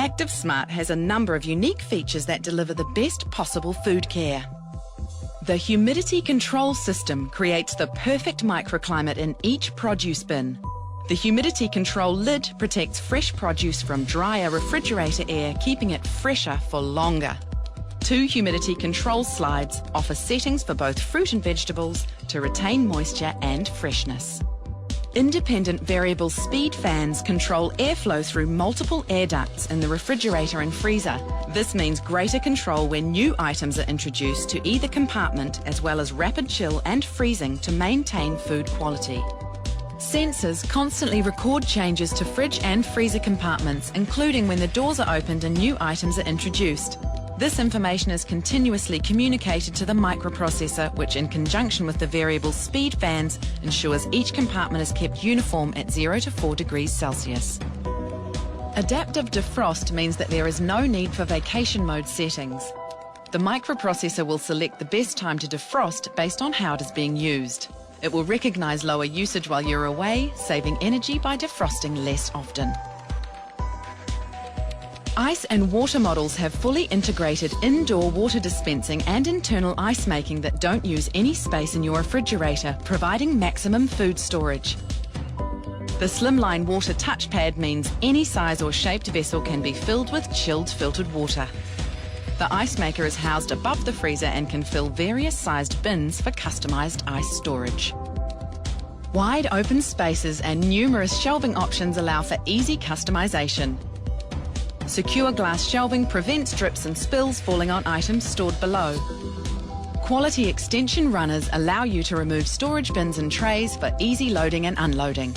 ActiveSmart has a number of unique features that deliver the best possible food care. The humidity control system creates the perfect microclimate in each produce bin. The humidity control lid protects fresh produce from drier refrigerator air, keeping it fresher for longer. 2 humidity control slides offer settings for both fruit and vegetables to retain moisture and freshness. Independent variable speed fans control airflow through multiple air ducts in the refrigerator and freezer. This means greater control when new items are introduced to either compartment, as well as rapid chill and freezing to maintain food quality. Sensors constantly record changes to fridge and freezer compartments, including when the doors are opened and new items are introduced. This information is continuously communicated to the microprocessor, which in conjunction with the variable speed fans ensures each compartment is kept uniform at 0 to 4 degrees Celsius. Adaptive defrost means that there is no need for vacation mode settings. The microprocessor will select the best time to defrost based on how it is being used. It will recognise lower usage while you're away, saving energy by defrosting less often. Ice and water models have fully integrated indoor water dispensing and internal ice making that don't use any space in your refrigerator, providing maximum food storage. The slimline water touchpad means any size or shaped vessel can be filled with chilled filtered water. The ice maker is housed above the freezer and can fill various sized bins for customised ice storage. Wide open spaces and numerous shelving options allow for easy customisation. Secure glass shelving prevents drips and spills falling on items stored below. Quality extension runners allow you to remove storage bins and trays for easy loading and unloading.